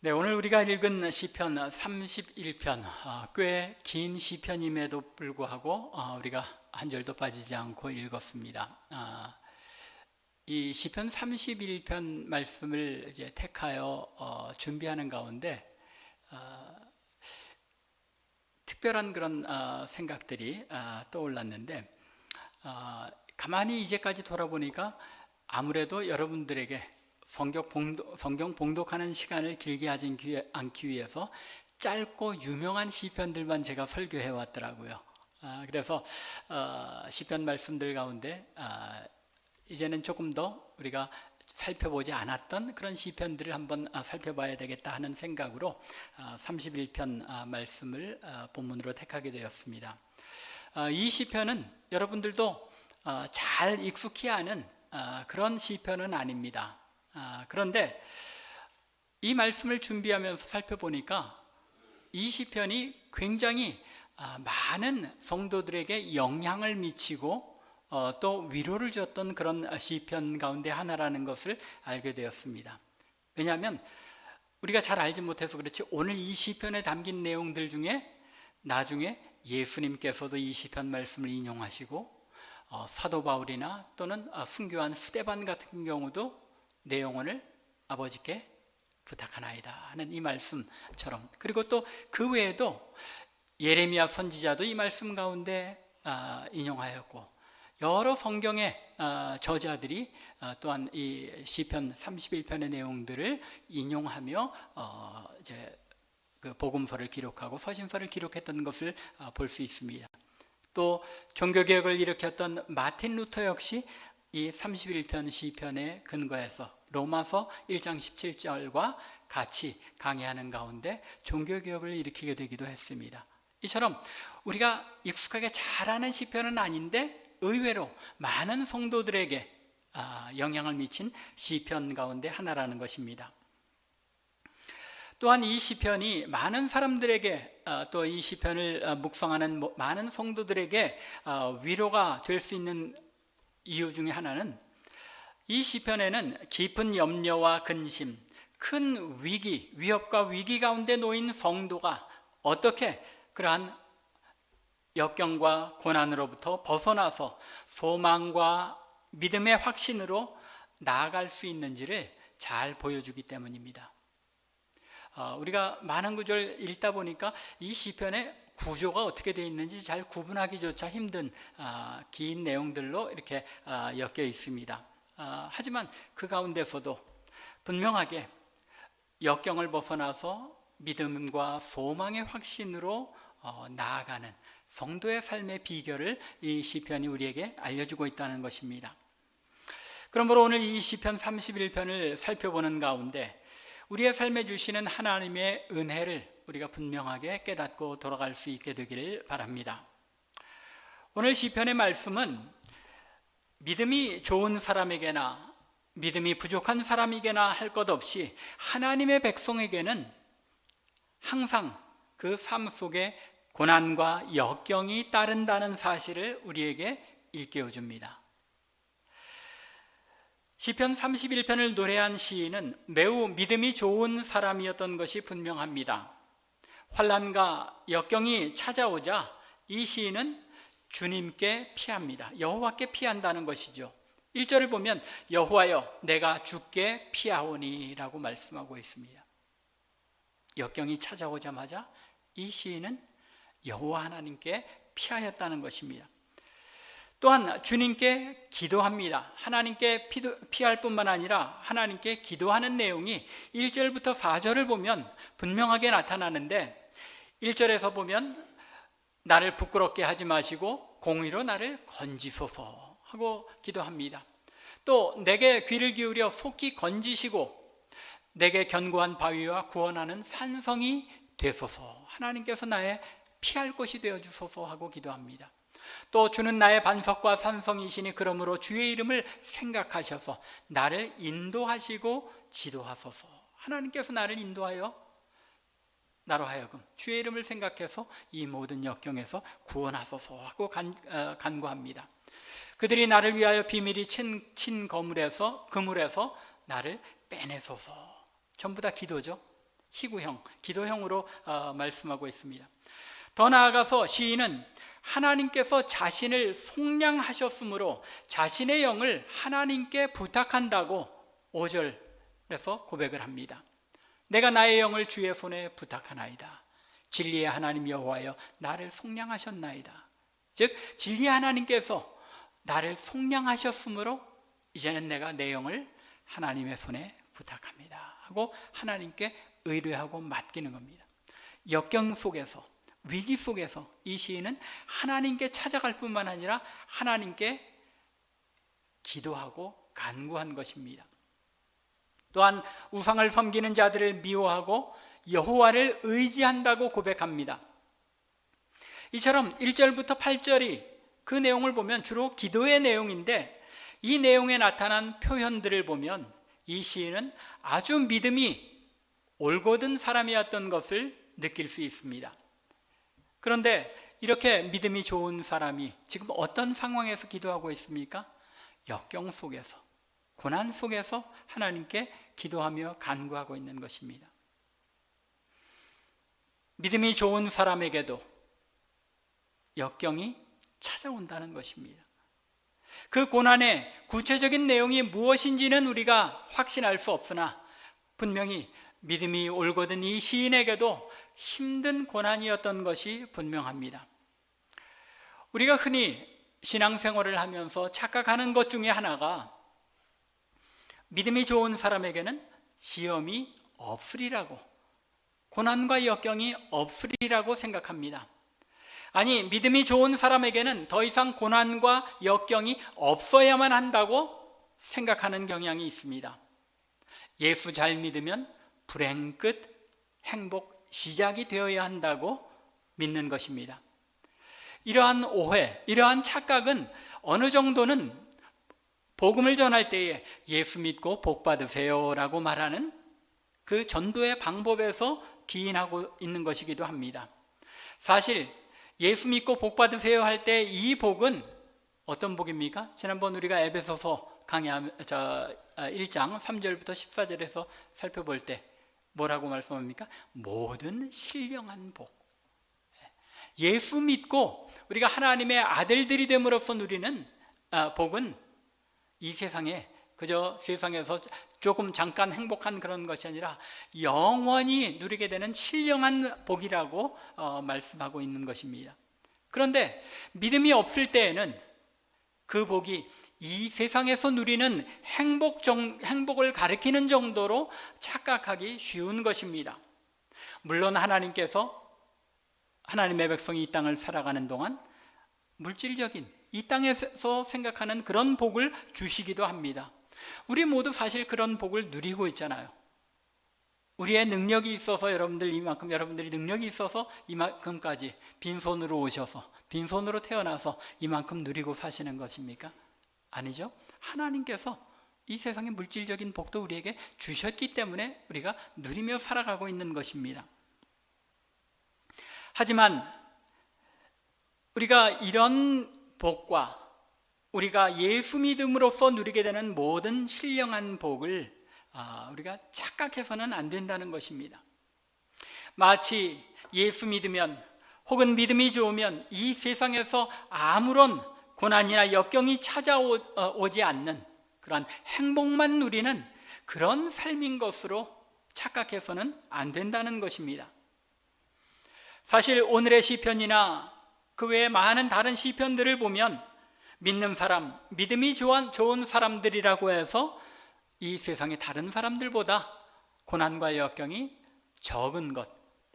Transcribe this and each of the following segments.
네, 오늘 우리가 읽은 시편 31편, 꽤 긴 시편임에도 불구하고 우리가 한 절도 빠지지 않고 읽었습니다. 이 시편 31편 말씀을 이제 택하여 준비하는 가운데 특별한 그런 생각들이 떠올랐는데, 가만히 이제까지 돌아보니까 아무래도 여러분들에게 성경 봉독하는 시간을 길게 하지 않기 위해서 짧고 유명한 시편들만 제가 설교해 왔더라고요. 그래서 시편 말씀들 가운데 이제는 조금 더 우리가 살펴보지 않았던 그런 시편들을 한번 살펴봐야 되겠다 하는 생각으로 31편 말씀을 본문으로 택하게 되었습니다. 이 시편은 여러분들도 잘 익숙히 아는 그런 시편은 아닙니다. 그런데 이 말씀을 준비하면서 살펴보니까 이 시편이 굉장히 많은 성도들에게 영향을 미치고 또 위로를 줬던 그런 시편 가운데 하나라는 것을 알게 되었습니다. 왜냐하면 우리가 잘 알지 못해서 그렇지, 오늘 이 시편에 담긴 내용들 중에 나중에 예수님께서도 이 시편 말씀을 인용하시고 사도 바울이나 또는 순교한 스데반 같은 경우도 내 영혼을 아버지께 부탁하나이다 하는 이 말씀처럼, 그리고 또 그 외에도 예레미야 선지자도 이 말씀 가운데 인용하였고, 여러 성경의 저자들이 또한 이 시편 31편의 내용들을 인용하며 이제 그 복음서를 기록하고 서신서를 기록했던 것을 볼 수 있습니다. 또 종교개혁을 일으켰던 마틴 루터 역시 이 31편 시편에 근거해서 로마서 1장 17절과 같이 강의하는 가운데 종교개혁을 일으키게 되기도 했습니다. 이처럼 우리가 익숙하게 잘 아는 시편은 아닌데 의외로 많은 성도들에게 영향을 미친 시편 가운데 하나라는 것입니다. 또한 이 시편이 많은 사람들에게, 또 이 시편을 묵상하는 많은 성도들에게 위로가 될 수 있는 이유 중에 하나는, 이 시편에는 깊은 염려와 근심, 큰 위기, 위협과 위기 가운데 놓인 성도가 어떻게 그러한 역경과 고난으로부터 벗어나서 소망과 믿음의 확신으로 나아갈 수 있는지를 잘 보여주기 때문입니다. 우리가 많은 구절 읽다 보니까 이 시편의 구조가 어떻게 되어 있는지 잘 구분하기조차 힘든 긴 내용들로 이렇게 엮여 있습니다. 하지만 그 가운데서도 분명하게 역경을 벗어나서 믿음과 소망의 확신으로 나아가는 성도의 삶의 비결을 이 시편이 우리에게 알려주고 있다는 것입니다. 그러므로 오늘 이 시편 31편을 살펴보는 가운데 우리의 삶에 주시는 하나님의 은혜를 우리가 분명하게 깨닫고 돌아갈 수 있게 되기를 바랍니다. 오늘 시편의 말씀은 믿음이 좋은 사람에게나 믿음이 부족한 사람에게나 할 것 없이 하나님의 백성에게는 항상 그 삶 속에 고난과 역경이 따른다는 사실을 우리에게 일깨워 줍니다. 시편 31편을 노래한 시인은 매우 믿음이 좋은 사람이었던 것이 분명합니다. 환난과 역경이 찾아오자 이 시인은 주님께 피합니다. 여호와께 피한다는 것이죠. 1절을 보면 여호와여 내가 주께 피하오니 라고 말씀하고 있습니다. 역경이 찾아오자마자 이 시인은 여호와 하나님께 피하였다는 것입니다. 또한 주님께 기도합니다. 하나님께 피할 뿐만 아니라 하나님께 기도하는 내용이 1절부터 4절을 보면 분명하게 나타나는데, 1절에서 보면 나를 부끄럽게 하지 마시고 공의로 나를 건지소서 하고 기도합니다. 또 내게 귀를 기울여 속히 건지시고 내게 견고한 바위와 구원하는 산성이 되소서, 하나님께서 나의 피할 곳이 되어주소서 하고 기도합니다. 또 주는 나의 반석과 산성이시니 그러므로 주의 이름을 생각하셔서 나를 인도하시고 지도하소서, 하나님께서 나를 인도하여 나로 하여금 주의 이름을 생각해서 이 모든 역경에서 구원하소서 하고 간구합니다. 그들이 나를 위하여 비밀히 친 그물에서 나를 빼내소서. 전부 다 기도죠. 희구형, 기도형으로 말씀하고 있습니다. 더 나아가서 시인은 하나님께서 자신을 속량하셨으므로 자신의 영을 하나님께 부탁한다고 5절에서 고백을 합니다. 내가 나의 영을 주의 손에 부탁하나이다. 진리의 하나님 여호와여 나를 속량하셨나이다. 즉 진리의 하나님께서 나를 속량하셨으므로 이제는 내가 내 영을 하나님의 손에 부탁합니다 하고 하나님께 의뢰하고 맡기는 겁니다. 역경 속에서, 위기 속에서 이 시인은 하나님께 찾아갈 뿐만 아니라 하나님께 기도하고 간구한 것입니다. 또한 우상을 섬기는 자들을 미워하고 여호와를 의지한다고 고백합니다. 이처럼 1절부터 8절이 그 내용을 보면 주로 기도의 내용인데, 이 내용에 나타난 표현들을 보면 이 시인은 아주 믿음이 올곧은 사람이었던 것을 느낄 수 있습니다. 그런데 이렇게 믿음이 좋은 사람이 지금 어떤 상황에서 기도하고 있습니까? 역경 속에서, 고난 속에서 하나님께 기도하며 간구하고 있는 것입니다. 믿음이 좋은 사람에게도 역경이 찾아온다는 것입니다. 그 고난의 구체적인 내용이 무엇인지는 우리가 확신할 수 없으나 분명히 믿음이 올곧은 이 시인에게도 힘든 고난이었던 것이 분명합니다. 우리가 흔히 신앙생활을 하면서 착각하는 것 중에 하나가 믿음이 좋은 사람에게는 시험이 없으리라고, 고난과 역경이 없으리라고 생각합니다. 아니, 믿음이 좋은 사람에게는 더 이상 고난과 역경이 없어야만 한다고 생각하는 경향이 있습니다. 예수 잘 믿으면 불행 끝, 행복 시작이 되어야 한다고 믿는 것입니다. 이러한 오해, 이러한 착각은 어느 정도는 복음을 전할 때에 예수 믿고 복 받으세요 라고 말하는 그 전도의 방법에서 기인하고 있는 것이기도 합니다. 사실 예수 믿고 복 받으세요 할 때 이 복은 어떤 복입니까? 지난번 우리가 에베소서 강의 1장 3절부터 14절에서 살펴볼 때 뭐라고 말씀합니까? 모든 신령한 복. 예수 믿고 우리가 하나님의 아들들이 됨으로써 누리는 복은 이 세상에 그저 세상에서 조금 잠깐 행복한 그런 것이 아니라 영원히 누리게 되는 신령한 복이라고 말씀하고 있는 것입니다. 그런데 믿음이 없을 때에는 그 복이 이 세상에서 누리는 행복을 가리키는 정도로 착각하기 쉬운 것입니다. 물론 하나님께서 하나님의 백성이 이 땅을 살아가는 동안 물질적인 이 땅에서 생각하는 그런 복을 주시기도 합니다. 우리 모두 사실 그런 복을 누리고 있잖아요. 우리의 능력이 있어서 여러분들이 능력이 있어서 이만큼까지 빈손으로 오셔서 빈손으로 태어나서 이만큼 누리고 사시는 것입니까? 아니죠. 하나님께서 이 세상의 물질적인 복도 우리에게 주셨기 때문에 우리가 누리며 살아가고 있는 것입니다. 하지만 우리가 이런 복과 우리가 예수 믿음으로써 누리게 되는 모든 신령한 복을 우리가 착각해서는 안 된다는 것입니다. 마치 예수 믿으면 혹은 믿음이 좋으면 이 세상에서 아무런 고난이나 역경이 찾아오지 않는 그런 행복만 누리는 그런 삶인 것으로 착각해서는 안 된다는 것입니다. 사실 오늘의 시편이나 그 외에 많은 다른 시편들을 보면 믿는 사람, 믿음이 좋은 사람들이라고 해서 이 세상의 다른 사람들보다 고난과 역경이 적은 것,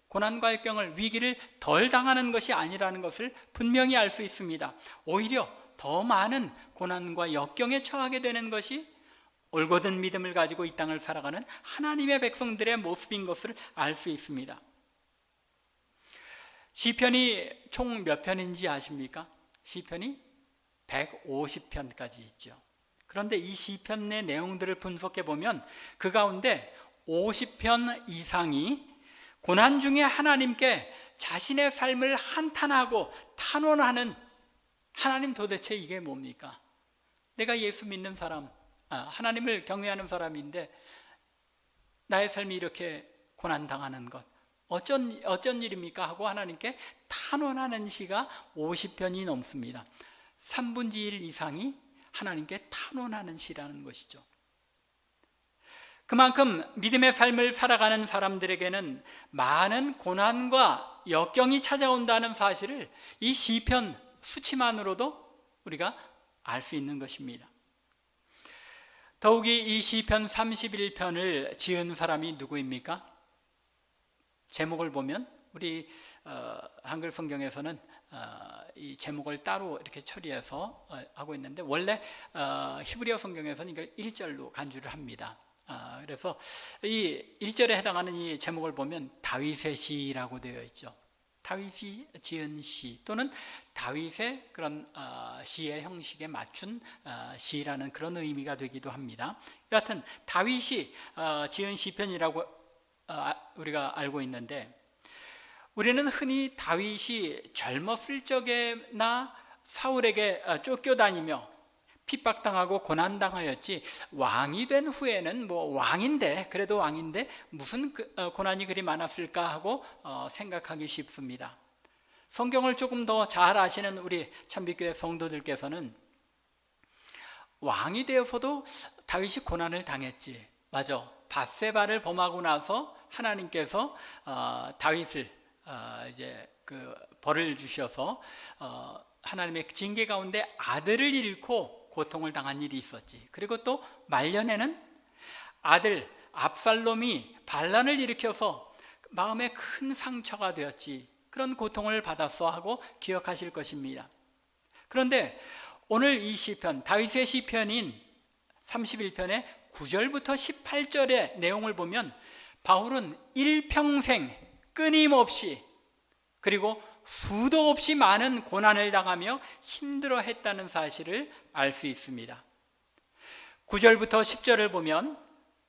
고난과 역경을, 위기를 덜 당하는 것이 아니라는 것을 분명히 알 수 있습니다. 오히려 더 많은 고난과 역경에 처하게 되는 것이 올곧은 믿음을 가지고 이 땅을 살아가는 하나님의 백성들의 모습인 것을 알 수 있습니다. 시편이 총 몇 편인지 아십니까? 시편이 150편까지 있죠. 그런데 이 시편의 내용들을 분석해 보면 그 가운데 50편 이상이 고난 중에 하나님께 자신의 삶을 한탄하고 탄원하는, 하나님 도대체 이게 뭡니까? 내가 예수 믿는 사람, 하나님을 경외하는 사람인데 나의 삶이 이렇게 고난당하는 것, 어쩐 일입니까? 하고 하나님께 탄원하는 시가 50편이 넘습니다. 3분의 1 이상이 하나님께 탄원하는 시라는 것이죠. 그만큼 믿음의 삶을 살아가는 사람들에게는 많은 고난과 역경이 찾아온다는 사실을 이 시편 수치만으로도 우리가 알 수 있는 것입니다. 더욱이 이 시편 31편을 지은 사람이 누구입니까? 제목을 보면 우리 한글 성경에서는 이 제목을 따로 이렇게 처리해서 하고 있는데, 원래 히브리어 성경에서는 이걸 1절로 간주를 합니다. 그래서 이 1절에 해당하는 이 제목을 보면 다윗의 시라고 되어 있죠. 다윗이 지은 시, 또는 다윗의 그런 시의 형식에 맞춘 시라는 그런 의미가 되기도 합니다. 여하튼 다윗이 지은 시편이라고 우리가 알고 있는데, 우리는 흔히 다윗이 젊었을 적에나 사울에게 쫓겨다니며 핍박당하고 고난당하였지, 왕이 된 후에는 그래도 왕인데 무슨 고난이 그리 많았을까 하고 생각하기 쉽습니다. 성경을 조금 더 잘 아시는 우리 참빛교회 성도들께서는 왕이 되어서도 다윗이 고난을 당했지, 맞아, 밧세바를 범하고 나서 하나님께서 다윗을 이제 그 벌을 주셔서 하나님의 징계 가운데 아들을 잃고 고통을 당한 일이 있었지. 그리고 또 말년에는 아들 압살롬이 반란을 일으켜서 마음에 큰 상처가 되었지, 그런 고통을 받았어 하고 기억하실 것입니다. 그런데 오늘 이 시편, 다윗의 시편인 31편의 9절부터 18절의 내용을 보면 바울은 일평생 끊임없이 그리고 수도 없이 많은 고난을 당하며 힘들어했다는 사실을 알 수 있습니다. 9절부터 10절을 보면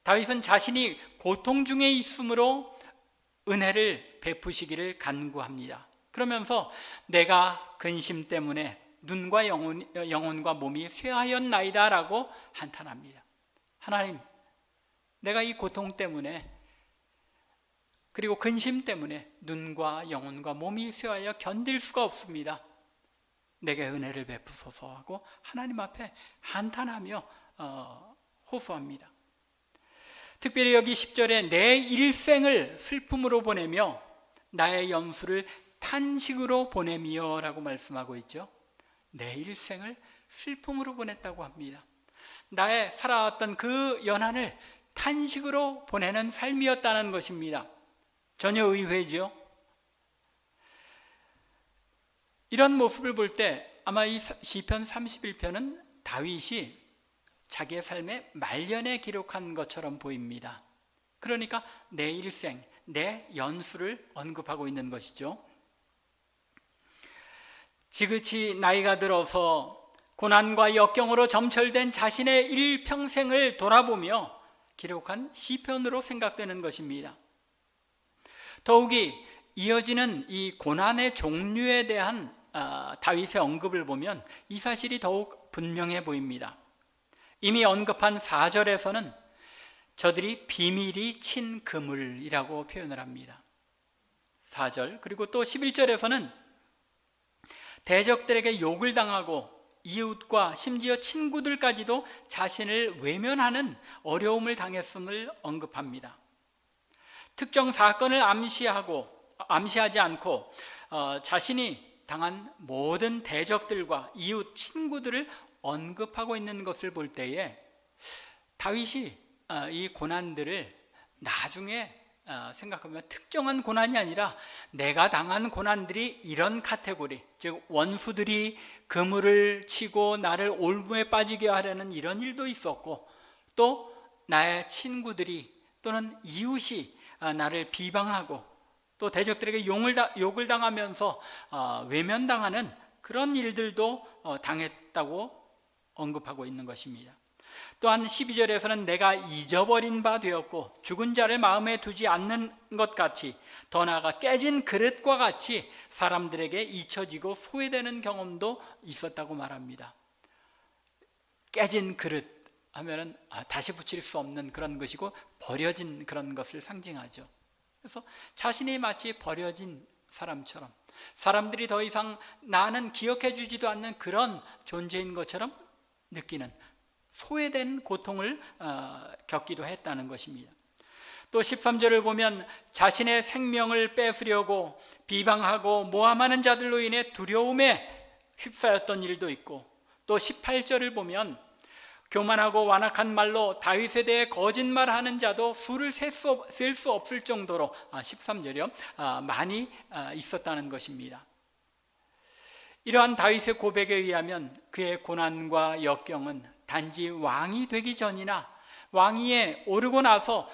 다윗은 자신이 고통 중에 있으므로 은혜를 베푸시기를 간구합니다. 그러면서 내가 근심 때문에 눈과 영혼과 몸이 쇠하였나이다 라고 한탄합니다. 하나님, 내가 이 고통 때문에 그리고 근심 때문에 눈과 영혼과 몸이 쇠하여 견딜 수가 없습니다. 내게 은혜를 베푸소서 하고 하나님 앞에 한탄하며 호소합니다. 특별히 여기 10절에 내 일생을 슬픔으로 보내며 나의 연수를 탄식으로 보내며 라고 말씀하고 있죠. 내 일생을 슬픔으로 보냈다고 합니다. 나의 살아왔던 그 연한을 탄식으로 보내는 삶이었다는 것입니다. 전혀 의외죠. 이런 모습을 볼 때 아마 이 시편 31편은 다윗이 자기의 삶의 말년에 기록한 것처럼 보입니다. 그러니까 내 일생, 내 연수를 언급하고 있는 것이죠. 지긋이 나이가 들어서 고난과 역경으로 점철된 자신의 일평생을 돌아보며 기록한 시편으로 생각되는 것입니다. 더욱이 이어지는 이 고난의 종류에 대한 다윗의 언급을 보면 이 사실이 더욱 분명해 보입니다. 이미 언급한 4절에서는 저들이 비밀이 친 그물이라고 표현을 합니다. 4절, 그리고 또 11절에서는 대적들에게 욕을 당하고 이웃과 심지어 친구들까지도 자신을 외면하는 어려움을 당했음을 언급합니다. 특정 사건을 암시하지 않고 자신이 당한 모든 대적들과 이웃, 친구들을 언급하고 있는 것을 볼 때에 다윗이 이 고난들을 나중에 생각하면 특정한 고난이 아니라 내가 당한 고난들이 이런 카테고리, 즉 원수들이 그물을 치고 나를 올무에 빠지게 하려는 이런 일도 있었고, 또 나의 친구들이 또는 이웃이 나를 비방하고 또 대적들에게 욕을 당하면서 외면당하는 그런 일들도 당했다고 언급하고 있는 것입니다. 또한 12절에서는 내가 잊어버린 바 되었고 죽은 자를 마음에 두지 않는 것 같이, 더 나아가 깨진 그릇과 같이 사람들에게 잊혀지고 소외되는 경험도 있었다고 말합니다. 깨진 그릇 하면은 다시 붙일 수 없는 그런 것이고 버려진 그런 것을 상징하죠. 그래서 자신이 마치 버려진 사람처럼, 사람들이 더 이상 나는 기억해 주지도 않는 그런 존재인 것처럼 느끼는 소외된 고통을 겪기도 했다는 것입니다. 또 13절을 보면 자신의 생명을 뺏으려고 비방하고 모함하는 자들로 인해 두려움에 휩싸였던 일도 있고, 또 18절을 보면 교만하고 완악한 말로 다윗에 대해 거짓말하는 자도 수를 셀 수 없을 정도로 13절이요 많이 있었다는 것입니다. 이러한 다윗의 고백에 의하면 그의 고난과 역경은 단지 왕이 되기 전이나 왕위에 오르고 나서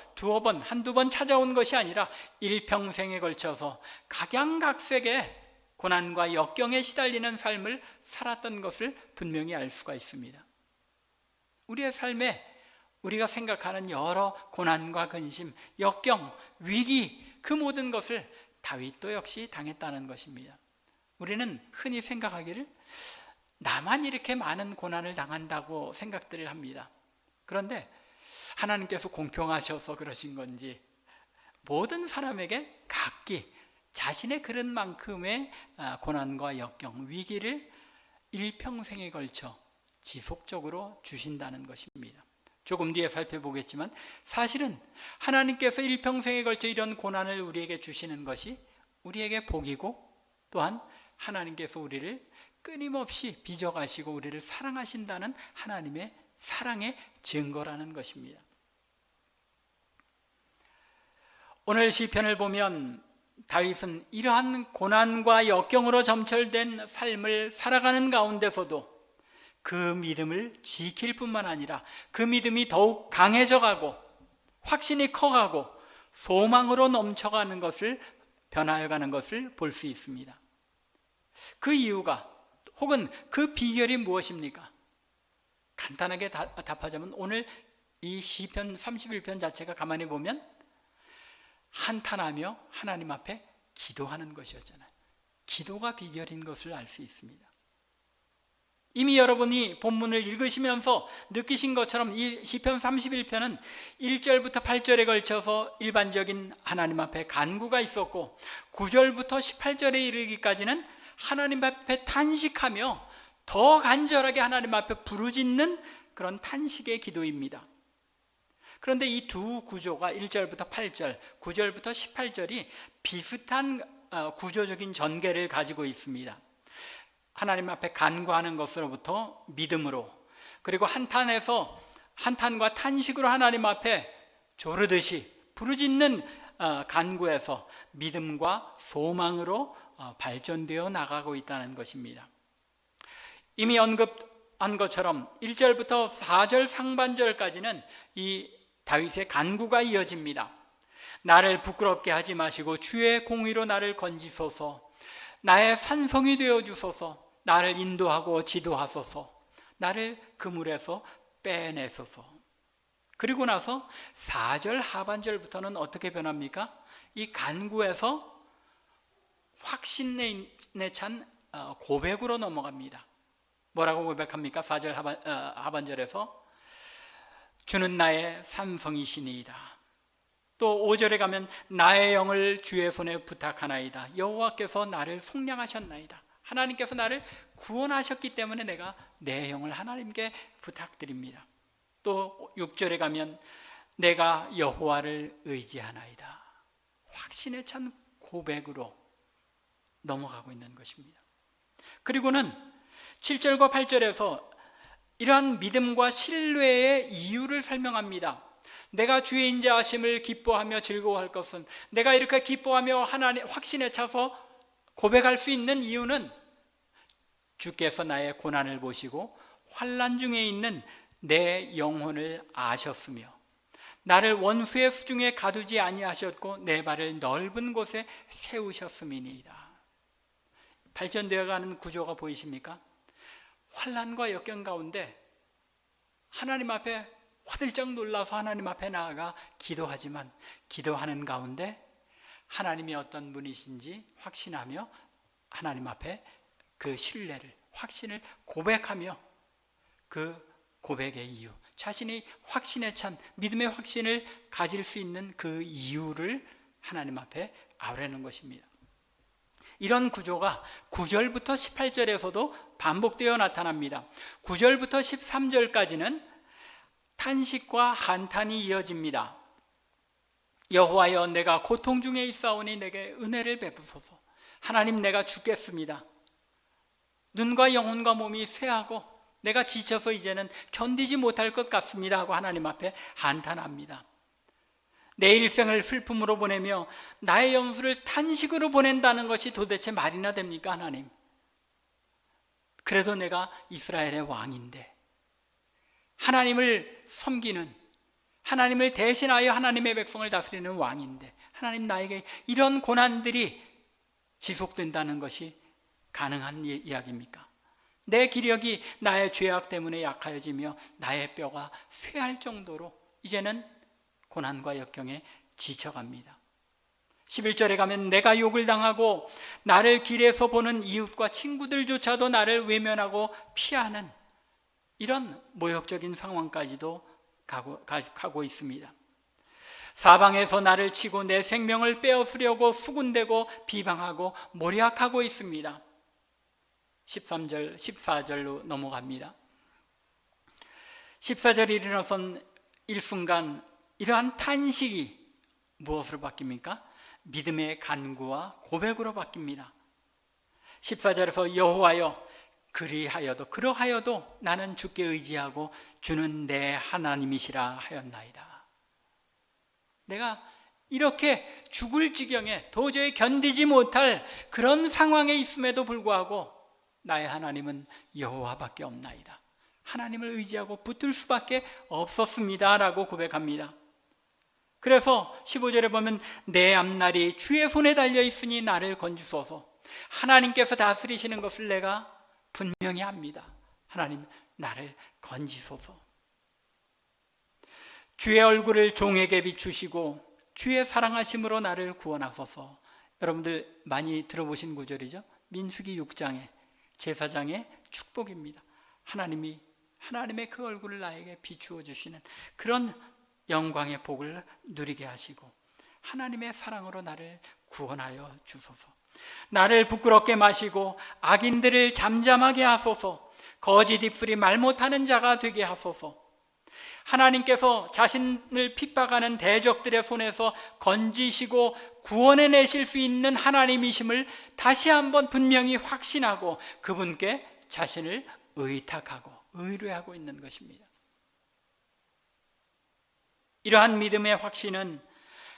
한두 번 찾아온 것이 아니라 일평생에 걸쳐서 각양각색의 고난과 역경에 시달리는 삶을 살았던 것을 분명히 알 수가 있습니다. 우리의 삶에 우리가 생각하는 여러 고난과 근심, 역경, 위기, 그 모든 것을 다윗도 역시 당했다는 것입니다. 우리는 흔히 생각하기를 나만 이렇게 많은 고난을 당한다고 생각들을 합니다. 그런데 하나님께서 공평하셔서 그러신 건지 모든 사람에게 각기 자신의 그런 만큼의 고난과 역경, 위기를 일평생에 걸쳐 지속적으로 주신다는 것입니다. 조금 뒤에 살펴보겠지만 사실은 하나님께서 일평생에 걸쳐 이런 고난을 우리에게 주시는 것이 우리에게 복이고, 또한 하나님께서 우리를 끊임없이 빚어가시고 우리를 사랑하신다는 하나님의 사랑의 증거라는 것입니다. 오늘 시편을 보면 다윗은 이러한 고난과 역경으로 점철된 삶을 살아가는 가운데서도 그 믿음을 지킬 뿐만 아니라 그 믿음이 더욱 강해져 가고 확신이 커가고 소망으로 넘쳐가는 것을, 변화해 가는 것을 볼 수 있습니다. 그 이유가, 혹은 그 비결이 무엇입니까? 간단하게 답하자면 오늘 이 시편 31편 자체가 가만히 보면 한탄하며 하나님 앞에 기도하는 것이었잖아요. 기도가 비결인 것을 알 수 있습니다. 이미 여러분이 본문을 읽으시면서 느끼신 것처럼 이 시편 31편은 1절부터 8절에 걸쳐서 일반적인 하나님 앞에 간구가 있었고, 9절부터 18절에 이르기까지는 하나님 앞에 탄식하며 더 간절하게 하나님 앞에 부르짖는 그런 탄식의 기도입니다. 그런데 이 두 구조가 1절부터 8절, 9절부터 18절이 비슷한 구조적인 전개를 가지고 있습니다. 하나님 앞에 간구하는 것으로부터 믿음으로, 그리고 한탄과 탄식으로 하나님 앞에 조르듯이 부르짖는 간구에서 믿음과 소망으로 발전되어 나가고 있다는 것입니다. 이미 언급한 것처럼 1절부터 4절 상반절까지는 이 다윗의 간구가 이어집니다. 나를 부끄럽게 하지 마시고 주의 공의로 나를 건지소서, 나의 산성이 되어 주소서, 나를 인도하고 지도하소서, 나를 그물에서 빼내소서. 그리고 나서 4절 하반절부터는 어떻게 변합니까? 이 간구에서 확신에 찬 고백으로 넘어갑니다. 뭐라고 고백합니까? 4절 하반절에서 주는 나의 산성이시니이다. 또 5절에 가면 나의 영을 주의 손에 부탁하나이다. 여호와께서 나를 속량하셨나이다. 하나님께서 나를 구원하셨기 때문에 내가 내 영을 하나님께 부탁드립니다. 또 6절에 가면 내가 여호와를 의지하나이다. 확신에 찬 고백으로 넘어가고 있는 것입니다. 그리고는 7절과 8절에서 이러한 믿음과 신뢰의 이유를 설명합니다. 내가 주의 인자하심을 기뻐하며 즐거워할 것은, 내가 이렇게 기뻐하며 하나님 확신에 차서 고백할 수 있는 이유는 주께서 나의 고난을 보시고 환난 중에 있는 내 영혼을 아셨으며 나를 원수의 수중에 가두지 아니하셨고 내 발을 넓은 곳에 세우셨음이니이다. 발전되어가는 구조가 보이십니까? 환난과 역경 가운데 하나님 앞에 화들짝 놀라서 하나님 앞에 나아가 기도하지만, 기도하는 가운데 하나님이 어떤 분이신지 확신하며 하나님 앞에 그 신뢰를, 확신을 고백하며 그 고백의 이유, 자신이 확신에 찬 믿음의 확신을 가질 수 있는 그 이유를 하나님 앞에 아뢰는 것입니다. 이런 구조가 9절부터 18절에서도 반복되어 나타납니다. 9절부터 13절까지는 탄식과 한탄이 이어집니다. 여호와여, 내가 고통 중에 있사오니 내게 은혜를 베푸소서. 하나님, 내가 죽겠습니다. 눈과 영혼과 몸이 쇠하고 내가 지쳐서 이제는 견디지 못할 것 같습니다 하고 하나님 앞에 한탄합니다. 내 일생을 슬픔으로 보내며 나의 영수를 탄식으로 보낸다는 것이 도대체 말이나 됩니까, 하나님? 그래도 내가 이스라엘의 왕인데, 하나님을 섬기는, 하나님을 대신하여 하나님의 백성을 다스리는 왕인데, 하나님, 나에게 이런 고난들이 지속된다는 것이 가능한 이야기입니까? 내 기력이 나의 죄악 때문에 약하여지며 나의 뼈가 쇠할 정도로 이제는 고난과 역경에 지쳐갑니다. 11절에 가면 내가 욕을 당하고 나를 길에서 보는 이웃과 친구들조차도 나를 외면하고 피하는 이런 모욕적인 상황까지도 가고 있습니다. 사방에서 나를 치고 내 생명을 빼앗으려고 수군대고 비방하고 모략하고 있습니다. 13절, 14절로 넘어갑니다. 14절에 일어나선 일순간 이러한 탄식이 무엇으로 바뀝니까? 믿음의 간구와 고백으로 바뀝니다. 14절에서 여호와여, 그러하여도 나는 주께 의지하고 주는 내 하나님이시라 하였나이다. 내가 이렇게 죽을 지경에 도저히 견디지 못할 그런 상황에 있음에도 불구하고 나의 하나님은 여호와밖에 없나이다. 하나님을 의지하고 붙들 수밖에 없었습니다 라고 고백합니다. 그래서 15절에 보면 내 앞날이 주의 손에 달려 있으니 나를 건지소서. 하나님께서 다스리시는 것을 내가 분명히 압니다. 하나님, 나를 건지소서. 주의 얼굴을 종에게 비추시고 주의 사랑하심으로 나를 구원하소서. 여러분들 많이 들어보신 구절이죠. 민수기 6장의 제사장의 축복입니다. 하나님의 그 얼굴을 나에게 비추어 주시는 그런 영광의 복을 누리게 하시고 하나님의 사랑으로 나를 구원하여 주소서. 나를 부끄럽게 마시고 악인들을 잠잠하게 하소서. 거짓 입술이 말 못하는 자가 되게 하소서. 하나님께서 자신을 핍박하는 대적들의 손에서 건지시고 구원해내실 수 있는 하나님이심을 다시 한번 분명히 확신하고 그분께 자신을 의탁하고 의뢰하고 있는 것입니다. 이러한 믿음의 확신은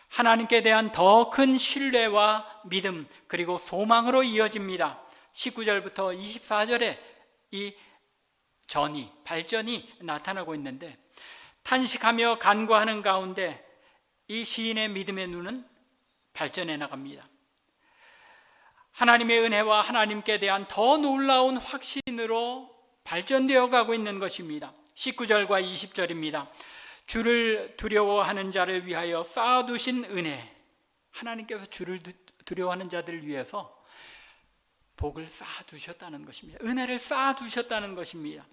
하나님께 대한 더 큰 신뢰와 믿음 그리고 소망으로 이어집니다. 19절부터 24절에 이 발전이 나타나고 있는데, 탄식하며 간구하는 가운데 이 시인의 믿음의 눈은 발전해 나갑니다. 하나님의 은혜와 하나님께 대한 더 놀라운 확신으로 발전되어 가고 있는 것입니다. 19절과 20절입니다. 주를 두려워하는 자를 위하여 쌓아두신 은혜. 하나님께서 주를 두려워하는 자들을 위해서 복을 쌓아두셨다는 것입니다. 은혜를 쌓아두셨다는 것입니다.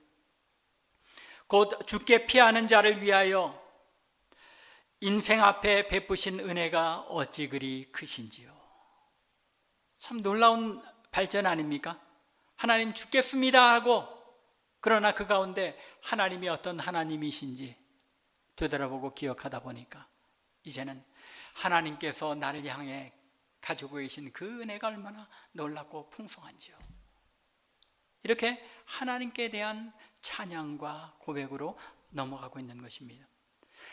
곧 주께 피하는 자를 위하여 인생 앞에 베푸신 은혜가 어찌 그리 크신지요. 참 놀라운 발전 아닙니까? 하나님 죽겠습니다 하고, 그러나 그 가운데 하나님이 어떤 하나님이신지 되돌아보고 기억하다 보니까 이제는 하나님께서 나를 향해 가지고 계신 그 은혜가 얼마나 놀랍고 풍성한지요. 이렇게 하나님께 대한 찬양과 고백으로 넘어가고 있는 것입니다.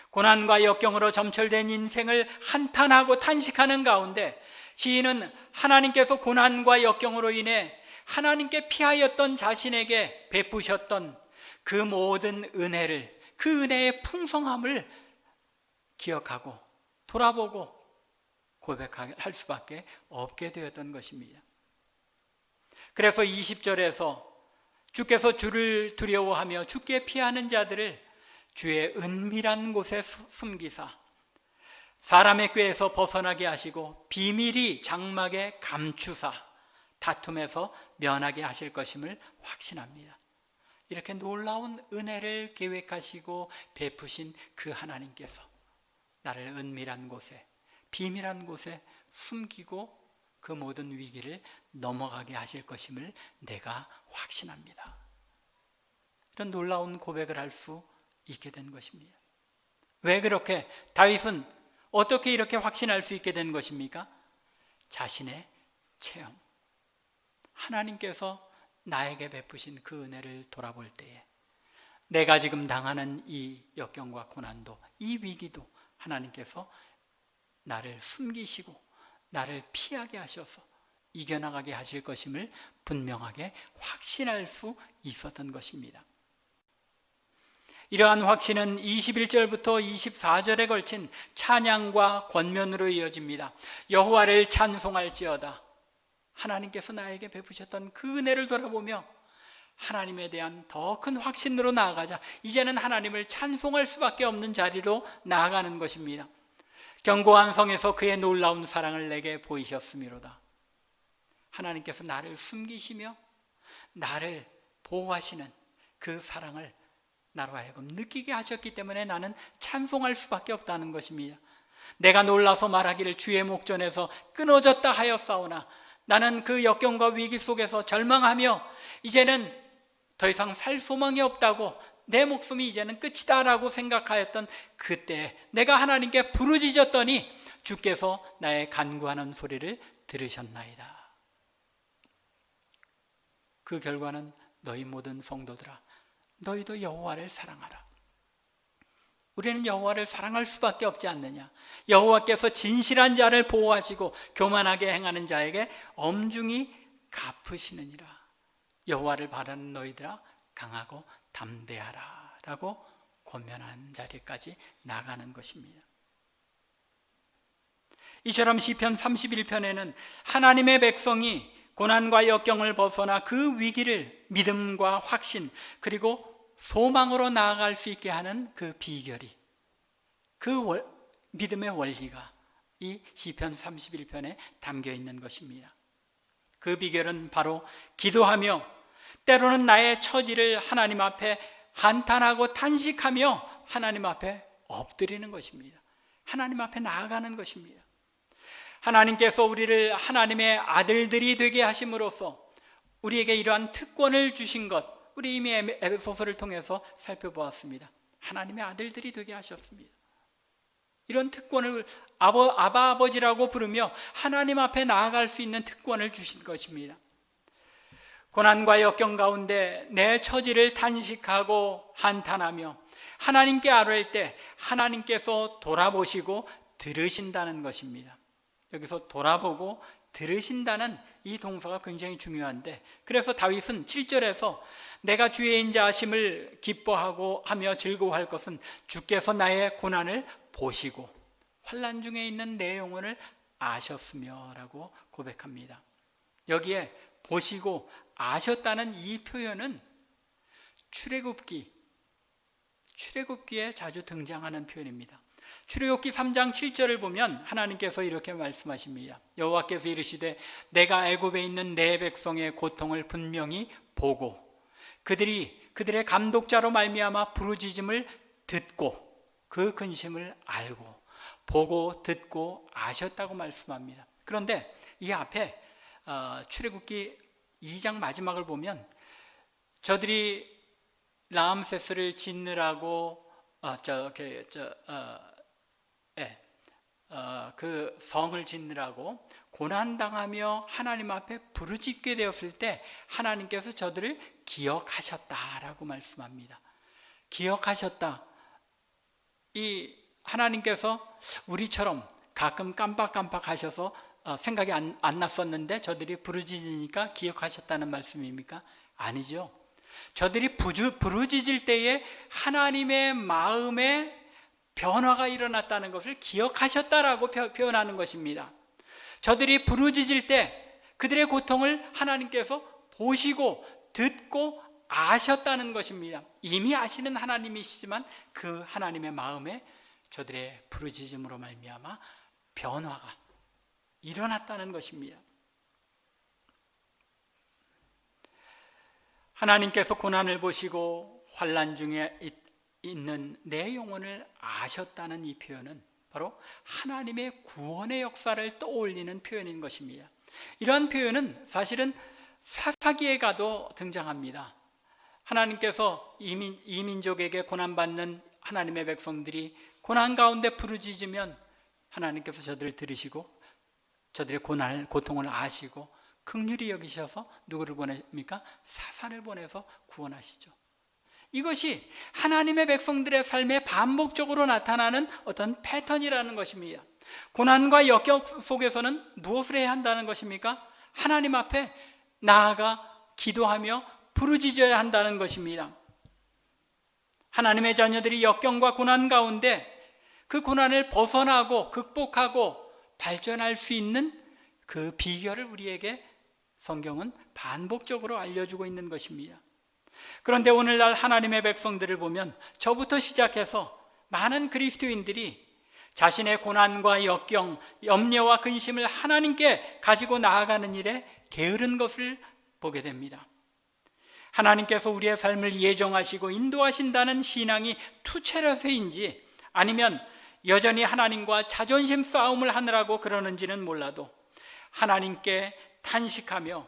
고난과 역경으로 점철된 인생을 한탄하고 탄식하는 가운데 시인은 하나님께서 고난과 역경으로 인해 하나님께 피하였던 자신에게 베푸셨던 그 모든 은혜를, 그 은혜의 풍성함을 기억하고 돌아보고 고백할 수밖에 없게 되었던 것입니다. 그래서 20절에서 주께서 주를 두려워하며 주께 피하는 자들을 주의 은밀한 곳에 숨기사 사람의 꾀에서 벗어나게 하시고 비밀이 장막에 감추사 다툼에서 면하게 하실 것임을 확신합니다. 이렇게 놀라운 은혜를 계획하시고 베푸신 그 하나님께서 나를 은밀한 곳에 비밀한 곳에 숨기고 그 모든 위기를 넘어가게 하실 것임을 내가 확신합니다. 이런 놀라운 고백을 할 수 있게 된 것입니다. 왜 그렇게 다윗은 어떻게 이렇게 확신할 수 있게 된 것입니까? 자신의 체험, 하나님께서 나에게 베푸신 그 은혜를 돌아볼 때에 내가 지금 당하는 이 역경과 고난도, 이 위기도 하나님께서 나를 숨기시고 나를 피하게 하셔서 이겨나가게 하실 것임을 분명하게 확신할 수 있었던 것입니다. 이러한 확신은 21절부터 24절에 걸친 찬양과 권면으로 이어집니다. 여호와를 찬송할지어다. 하나님께서 나에게 베푸셨던 그 은혜를 돌아보며 하나님에 대한 더 큰 확신으로 나아가자. 이제는 하나님을 찬송할 수밖에 없는 자리로 나아가는 것입니다. 견고한 성에서 그의 놀라운 사랑을 내게 보이셨음이로다. 하나님께서 나를 숨기시며 나를 보호하시는 그 사랑을 나로 하여금 느끼게 하셨기 때문에 나는 찬송할 수밖에 없다는 것입니다. 내가 놀라서 말하기를 주의 목전에서 끊어졌다 하였사오나 나는 그 역경과 위기 속에서 절망하며 이제는 더 이상 살 소망이 없다고, 내 목숨이 이제는 끝이다라고 생각하였던 그때 내가 하나님께 부르짖었더니 주께서 나의 간구하는 소리를 들으셨나이다. 그 결과는 너희 모든 성도들아, 너희도 여호와를 사랑하라. 우리는 여호와를 사랑할 수밖에 없지 않느냐. 여호와께서 진실한 자를 보호하시고 교만하게 행하는 자에게 엄중히 갚으시느니라. 여호와를 바라는 너희들아 강하고 담대하라 라고 권면한 자리까지 나가는 것입니다. 이처럼 시편 31편에는 하나님의 백성이 고난과 역경을 벗어나 그 위기를 믿음과 확신 그리고 소망으로 나아갈 수 있게 하는 그 비결이, 그 믿음의 원리가 이 시편 31편에 담겨 있는 것입니다. 그 비결은 바로 기도하며 때로는 나의 처지를 하나님 앞에 한탄하고 탄식하며 하나님 앞에 엎드리는 것입니다. 하나님 앞에 나아가는 것입니다. 하나님께서 우리를 하나님의 아들들이 되게 하심으로써 우리에게 이러한 특권을 주신 것, 우리 이미 에베소서를 통해서 살펴보았습니다. 하나님의 아들들이 되게 하셨습니다. 이런 특권을 아바 아버지라고 부르며 하나님 앞에 나아갈 수 있는 특권을 주신 것입니다. 고난과 역경 가운데 내 처지를 탄식하고 한탄하며 하나님께 아뢰일 때 하나님께서 돌아보시고 들으신다는 것입니다. 여기서 돌아보고 들으신다는 이 동사가 굉장히 중요한데, 그래서 다윗은 7절에서 내가 주의 인자하심을 기뻐하고 하며 즐거워할 것은 주께서 나의 고난을 보시고 환난 중에 있는 내 영혼을 아셨으며 라고 고백합니다. 여기에 보시고 아셨다는 이 표현은 출애굽기에 자주 등장하는 표현입니다. 출애굽기 3장 7절을 보면 하나님께서 이렇게 말씀하십니다. 여호와께서 이르시되 내가 애굽에 있는 내 백성의 고통을 분명히 보고 그들의 감독자로 말미암아 부르짖음을 듣고 그 근심을 알고 보고 듣고 아셨다고 말씀합니다. 그런데 이 앞에 출애굽기 2장 마지막을 보면 저들이 라암세스를 짓느라고 그 성을 짓느라고 고난당하며 하나님 앞에 부르짖게 되었을 때 하나님께서 저들을 기억하셨다라고 말씀합니다. 기억하셨다. 이 하나님께서 우리처럼 가끔 깜빡깜빡 하셔서 생각이 안 났었는데 저들이 부르짖으니까 기억하셨다는 말씀입니까? 아니죠. 저들이 부르짖을 때에 하나님의 마음에 변화가 일어났다는 것을 기억하셨다라고 표현하는 것입니다. 저들이 부르짖을 때 그들의 고통을 하나님께서 보시고 듣고 아셨다는 것입니다. 이미 아시는 하나님이시지만 그 하나님의 마음에 저들의 부르짖음으로 말미암아 변화가 일어났다는 것입니다. 하나님께서 고난을 보시고 환난 중에 있는 내 영혼을 아셨다는 이 표현은 바로 하나님의 구원의 역사를 떠올리는 표현인 것입니다. 이러한 표현은 사실은 사사기에 가도 등장합니다. 하나님께서 이민족에게 고난받는 하나님의 백성들이 고난 가운데 부르짖으면 하나님께서 저들을 들으시고 저들의 고통을 아시고 긍휼히 여기셔서 누구를 보냅니까? 사사를 보내서 구원하시죠. 이것이 하나님의 백성들의 삶에 반복적으로 나타나는 어떤 패턴이라는 것입니다. 고난과 역경 속에서는 무엇을 해야 한다는 것입니까? 하나님 앞에 나아가 기도하며 부르짖어야 한다는 것입니다. 하나님의 자녀들이 역경과 고난 가운데 그 고난을 벗어나고 극복하고 발전할 수 있는 그 비결을 우리에게 성경은 반복적으로 알려주고 있는 것입니다. 그런데 오늘날 하나님의 백성들을 보면 저부터 시작해서 많은 그리스도인들이 자신의 고난과 역경, 염려와 근심을 하나님께 가지고 나아가는 일에 게으른 것을 보게 됩니다. 하나님께서 우리의 삶을 예정하시고 인도하신다는 신앙이 투철해서인지 아니면 여전히 하나님과 자존심 싸움을 하느라고 그러는지는 몰라도 하나님께 탄식하며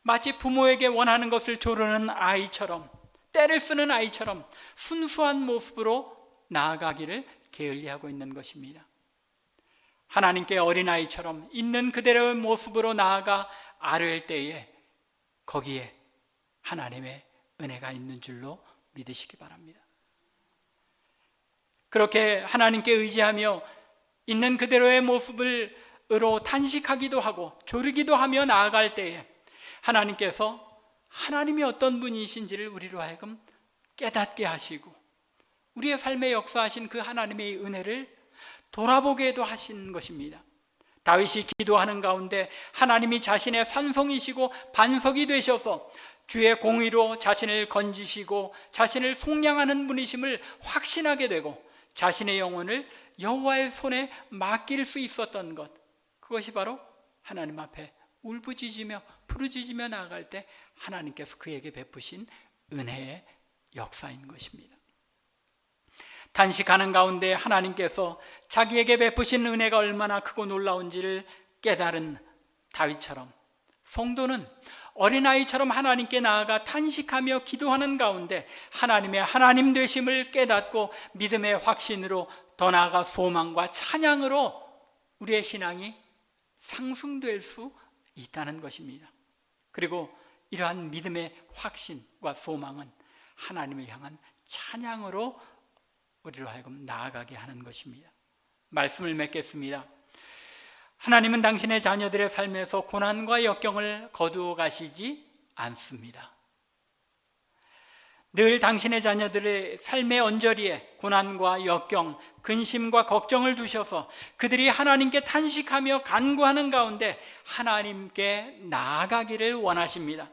마치 부모에게 원하는 것을 조르는 아이처럼, 때를 쓰는 아이처럼 순수한 모습으로 나아가기를 게을리하고 있는 것입니다. 하나님께 어린아이처럼 있는 그대로의 모습으로 나아가 아뢰을 때에 거기에 하나님의 은혜가 있는 줄로 믿으시기 바랍니다. 그렇게 하나님께 의지하며 있는 그대로의 모습으로 탄식하기도 하고 조르기도 하며 나아갈 때에 하나님께서 하나님이 어떤 분이신지를 우리로 하여금 깨닫게 하시고 우리의 삶에 역사하신 그 하나님의 은혜를 돌아보게도 하신 것입니다. 다윗이 기도하는 가운데 하나님이 자신의 산성이시고 반석이 되셔서 주의 공의로 자신을 건지시고 자신을 속량하는 분이심을 확신하게 되고 자신의 영혼을 여호와의 손에 맡길 수 있었던 것, 그것이 바로 하나님 앞에 울부짖으며 부르짖으며 나아갈 때 하나님께서 그에게 베푸신 은혜의 역사인 것입니다. 단식하는 가운데 하나님께서 자기에게 베푸신 은혜가 얼마나 크고 놀라운지를 깨달은 다윗처럼 성도는 어린아이처럼 하나님께 나아가 탄식하며 기도하는 가운데 하나님의 하나님 되심을 깨닫고 믿음의 확신으로 더 나아가 소망과 찬양으로 우리의 신앙이 상승될 수 있다는 것입니다. 그리고 이러한 믿음의 확신과 소망은 하나님을 향한 찬양으로 우리로 하여금 나아가게 하는 것입니다. 말씀을 맺겠습니다. 하나님은 당신의 자녀들의 삶에서 고난과 역경을 거두어 가시지 않습니다. 늘 당신의 자녀들의 삶의 언저리에 고난과 역경, 근심과 걱정을 두셔서 그들이 하나님께 탄식하며 간구하는 가운데 하나님께 나아가기를 원하십니다.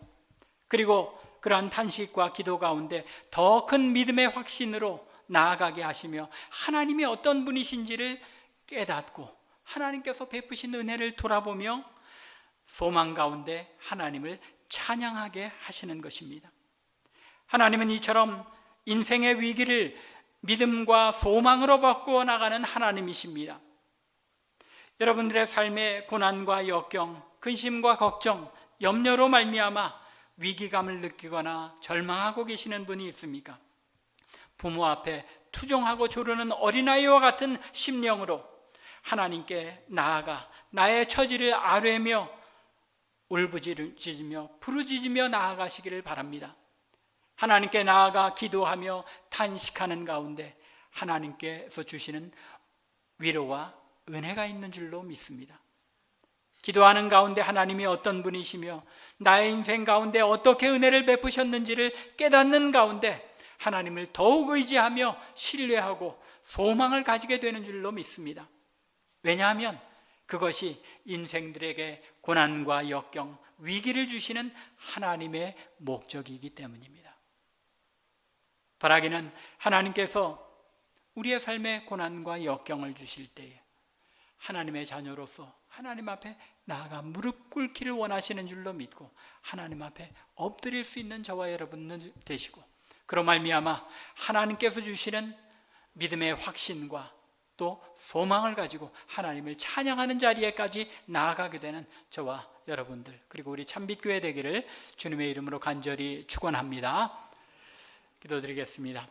그리고 그러한 탄식과 기도 가운데 더 큰 믿음의 확신으로 나아가게 하시며 하나님이 어떤 분이신지를 깨닫고 하나님께서 베푸신 은혜를 돌아보며 소망 가운데 하나님을 찬양하게 하시는 것입니다. 하나님은 이처럼 인생의 위기를 믿음과 소망으로 바꾸어 나가는 하나님이십니다. 여러분들의 삶의 고난과 역경, 근심과 걱정, 염려로 말미암아 위기감을 느끼거나 절망하고 계시는 분이 있습니까? 부모 앞에 투정하고 조르는 어린아이와 같은 심령으로 하나님께 나아가 나의 처지를 아뢰며 울부짖으며 부르짖으며 나아가시기를 바랍니다. 하나님께 나아가 기도하며 탄식하는 가운데 하나님께서 주시는 위로와 은혜가 있는 줄로 믿습니다. 기도하는 가운데 하나님이 어떤 분이시며 나의 인생 가운데 어떻게 은혜를 베푸셨는지를 깨닫는 가운데 하나님을 더욱 의지하며 신뢰하고 소망을 가지게 되는 줄로 믿습니다. 왜냐하면 그것이 인생들에게 고난과 역경, 위기를 주시는 하나님의 목적이기 때문입니다. 바라기는 하나님께서 우리의 삶에 고난과 역경을 주실 때에 하나님의 자녀로서 하나님 앞에 나아가 무릎 꿇기를 원하시는 줄로 믿고 하나님 앞에 엎드릴 수 있는 저와 여러분은 되시고 그로 말미암아 하나님께서 주시는 믿음의 확신과 또 소망을 가지고 하나님을 찬양하는 자리에까지 나아가게 되는 저와 여러분들, 그리고 우리 참빛교회 되기를 주님의 이름으로 간절히 축원합니다. 기도드리겠습니다.